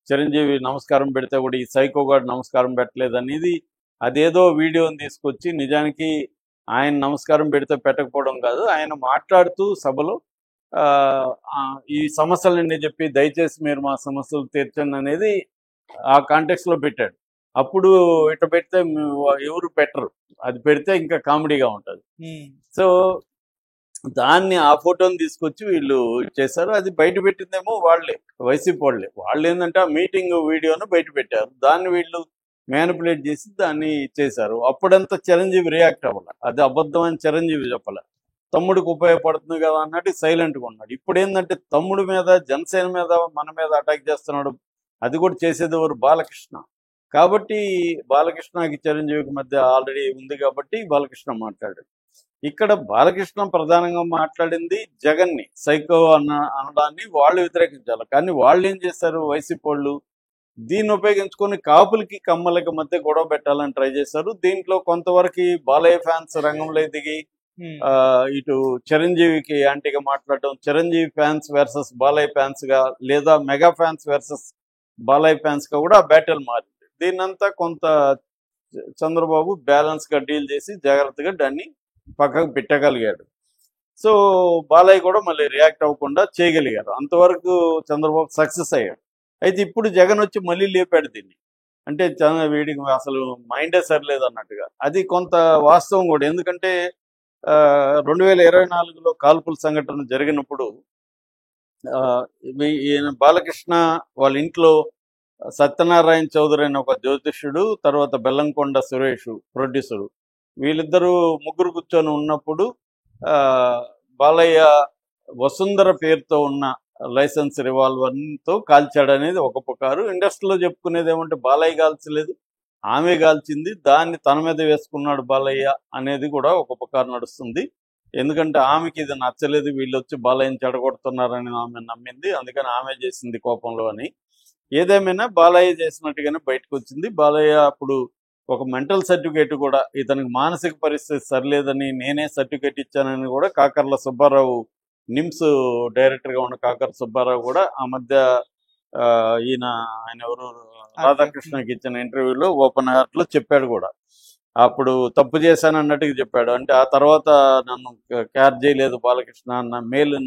చిరంజీవి నమస్కారం పెడితే కూడా ఈ సైకోగాడు నమస్కారం పెట్టలేదు అనేది అదేదో వీడియోని తీసుకొచ్చి నిజానికి ఆయన నమస్కారం పెడితే పెట్టకపోవడం కాదు, ఆయన మాట్లాడుతూ సభలో ఈ సమస్యలన్నీ చెప్పి దయచేసి మీరు మా సమస్యలు తీర్చండి అనేది ఆ కాంటెక్స్ట్ లో పెట్టాడు. అప్పుడు ఇట్లా పెడితే ఎవరు పెట్టరు, అది పెడితే ఇంకా కామెడీగా ఉంటుంది. సో దాన్ని ఆ ఫోటోని తీసుకొచ్చి వీళ్ళు చేశారు. అది బయట పెట్టిందేమో వాళ్ళే, వైసీపీ వాళ్ళు ఏంటంటే ఆ మీటింగ్ వీడియోను బయట పెట్టారు, దాన్ని వీళ్ళు మ్యానిపులేట్ చేసి దాన్ని చేశారు. అప్పుడంతా చిరంజీవి రియాక్ట్ అవ్వాలి, అది అబద్ధం అని చిరంజీవి చెప్పాల, తమ్ముడికి ఉపయోగపడుతుంది కదా అన్నట్టు సైలెంట్గా ఉన్నాడు. ఇప్పుడు ఏంటంటే తమ్ముడి మీద, జనసేన మీద, మన మీద అటాక్ చేస్తున్నాడు. అది కూడా చేసేది ఎవరు? బాలకృష్ణ. కాబట్టి బాలకృష్ణకి చిరంజీవికి మధ్య ఆల్రెడీ ఉంది కాబట్టి బాలకృష్ణ మాట్లాడాడు. ఇక్కడ బాలకృష్ణ ప్రధానంగా మాట్లాడింది జగన్ని సైకో అనడాన్ని వాళ్ళు వ్యతిరేకించాలి. కానీ వాళ్ళు ఏం చేశారు, వైసీపీ వాళ్ళు దీన్ని ఉపయోగించుకొని కాపులకి కమ్మలకి మధ్య గొడవ పెట్టాలని ట్రై చేశారు. దీంట్లో కొంతవరకు బాలయ్య ఫ్యాన్స్ రంగంలో దిగి ఇటు చిరంజీవికి యాంటీగా మాట్లాడటం, Chiranjeevi fans versus Balayya fans గా, లేదా mega fans versus Balayya fans గా కూడా బ్యాటిల్ మారింది. దీన్నంతా కొంత చంద్రబాబు బ్యాలెన్స్ గా డీల్ చేసి జాగ్రత్తగా దాన్ని పక్కకు పెట్టగలిగాడు. సో బాలయ్య కూడా మళ్ళీ రియాక్ట్ అవ్వకుండా చేయగలిగారు. అంతవరకు చంద్రబాబు సక్సెస్ అయ్యాడు. అయితే ఇప్పుడు జగన్ వచ్చి మళ్ళీ లేపాడు దీన్ని, అంటే వీడికి అసలు మైండే సరిలేదు అన్నట్టుగా. అది కొంత వాస్తవం కూడా. ఎందుకంటే 2024లో కాల్పుల సంఘటన జరిగినప్పుడు ఈయన బాలకృష్ణ వాళ్ళ ఇంట్లో సత్యనారాయణ చౌదరి అని ఒక జ్యోతిష్యుడు, తర్వాత బెల్లంకొండ సురేష్ ప్రొడ్యూసరు, వీళ్ళిద్దరూ ముగ్గురు కూర్చొని ఉన్నప్పుడు బాలయ్య వసుంధర పేరుతో ఉన్న లైసెన్స్ రివాల్వర్తో కాల్చాడనేది ఒక పుకారు. ఇండస్ట్రీలో చెప్పుకునేది ఏమంటే బాలయ్య కాల్చలేదు, ఆమె కాల్చింది, దాన్ని తన మీద వేసుకున్నాడు బాలయ్య అనేది కూడా ఒక పుకారు నడుస్తుంది. ఎందుకంటే ఆమెకి ఇది నచ్చలేదు, వీళ్ళు వచ్చి బాలయ్యని చెడగొడుతున్నారని ఆమె నమ్మింది, అందుకని ఆమె చేసింది కోపంలో అని. ఏదేమైనా బాలయ్య చేసినట్టుగానే బయటకు వచ్చింది. బాలయ్య అప్పుడు ఒక మెంటల్ సర్టిఫికేట్ కూడా, ఇతనికి మానసిక పరిస్థితి సరిలేదని నేనే సర్టిఫికేట్ ఇచ్చానని కూడా కాకర్ల సుబ్బారావు, నిమ్స్ డైరెక్టర్గా ఉన్న కాకర్ల సుబ్బారావు కూడా ఆ మధ్య ఆయన ఎవరు రాధాకృష్ణకి ఇచ్చిన ఇంటర్వ్యూలో ఓపెన్ హార్ట్లో చెప్పాడు కూడా. అప్పుడు తప్పు చేశాను అన్నట్టుగా చెప్పాడు. అంటే ఆ తర్వాత నన్ను కేర్ చేయలేదు బాలకృష్ణ, అన్న మేలు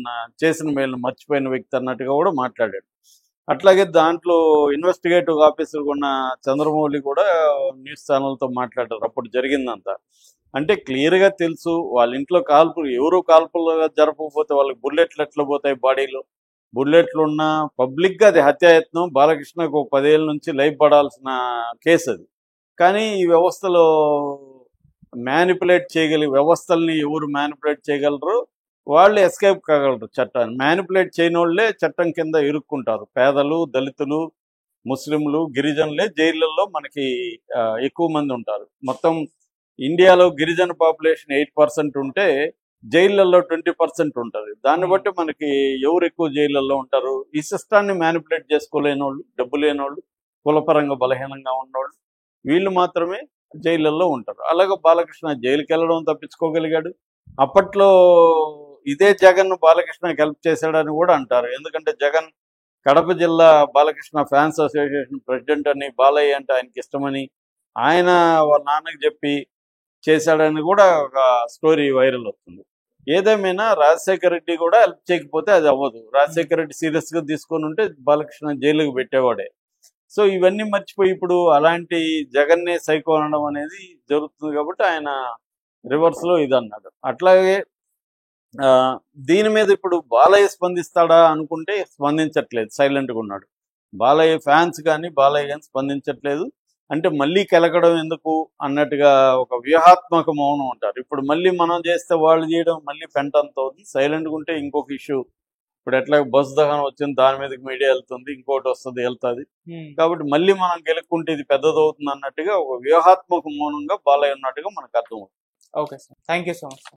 చేసిన మేలును మర్చిపోయిన వ్యక్తి అన్నట్టుగా కూడా మాట్లాడాడు. అట్లాగే దాంట్లో ఇన్వెస్టిగేటివ్ ఆఫీసర్ ఉన్న చంద్రమౌళి కూడా న్యూస్ ఛానల్తో మాట్లాడారు అప్పుడు జరిగిందంతా. అంటే క్లియర్గా తెలుసు వాళ్ళ ఇంట్లో కాల్పులు, ఎవరు కాల్పులు జరపకపోతే వాళ్ళకి బుల్లెట్లు ఎట్లా పోతాయి బాడీలో, బుల్లెట్లు ఉన్న పబ్లిక్గా అది హత్యాయత్నం. బాలకృష్ణకు 10 ఏళ్ళ నుంచి లైఫ్ పడాల్సిన కేసు అది. కానీ ఈ వ్యవస్థలో మ్యానిపులేట్ వ్యవస్థల్ని ఎవరు మ్యానిపులేట్ చేయగలరు, వాళ్ళు ఎస్కేప్ కాగలరు చట్టాన్ని. మ్యానిపులేట్ చేయని వాళ్ళే చట్టం కింద ఇరుక్కుంటారు. పేదలు, దళితులు, ముస్లింలు, గిరిజనులే జైళ్ళల్లో మనకి ఎక్కువ మంది ఉంటారు. మొత్తం ఇండియాలో గిరిజన పాపులేషన్ 8% ఉంటే జైళ్ళల్లో 20% ఉంటుంది. దాన్ని బట్టి మనకి ఎవరు ఎక్కువ జైళ్ళల్లో ఉంటారు. ఈ సిస్టాన్ని మ్యానిపులేట్ చేసుకోలేని వాళ్ళు, డబ్బు లేని వాళ్ళు, కులపరంగా బలహీనంగా ఉన్నవాళ్ళు, వీళ్ళు మాత్రమే జైళ్ళల్లో ఉంటారు. అలాగే బాలకృష్ణ జైలుకి వెళ్ళడం తప్పించుకోగలిగాడు. అప్పట్లో ఇదే జగన్ బాలకృష్ణకి హెల్ప్ చేశాడని కూడా అంటారు. ఎందుకంటే జగన్ కడప జిల్లా బాలకృష్ణ ఫ్యాన్స్ అసోసియేషన్ ప్రెసిడెంట్ అని, బాలయ్య అంటే ఆయనకి ఇష్టమని ఆయన వాళ్ళ నాన్నకి చెప్పి చేశాడని కూడా ఒక స్టోరీ వైరల్ అవుతుంది. ఏదేమైనా రాజశేఖర రెడ్డి కూడా హెల్ప్ చేయకపోతే అది అవ్వదు. రాజశేఖర రెడ్డి సీరియస్గా తీసుకొని ఉంటే బాలకృష్ణ జైలుకి పెట్టేవాడే. సో ఇవన్నీ మర్చిపోయి ఇప్పుడు అలాంటి జగన్నే సైకో అనడం అనేది జరుగుతుంది. కాబట్టి ఆయన రివర్స్లో ఇది అన్నాడు. అట్లాగే దీని మీద ఇప్పుడు బాలయ్య స్పందిస్తాడా అనుకుంటే స్పందించట్లేదు, సైలెంట్గా ఉన్నాడు. బాలయ్య ఫ్యాన్స్ కానీ బాలయ్య కానీ స్పందించట్లేదు. అంటే మళ్ళీ కెలకడం ఎందుకు అన్నట్టుగా ఒక వ్యూహాత్మక మౌనం ఉంటారు. ఇప్పుడు మళ్ళీ మనం చేస్తే వాళ్ళు చేయడం మళ్ళీ పెంటంత అవుతుంది. సైలెంట్గా ఉంటే ఇంకొక ఇష్యూ, ఇప్పుడు ఎట్లా బస్సు దహనం వచ్చింది, దాని మీదకి మీడియా వెళ్తుంది, ఇంకోటి వస్తుంది వెళ్తుంది. కాబట్టి మళ్ళీ మనం గెలుక్కుంటే ఇది పెద్దదవుతుంది అన్నట్టుగా ఒక వ్యూహాత్మక మౌనంగా బాలయ్య ఉన్నట్టుగా మనకు అర్థమవుతుంది. Okay sir, thank you so much.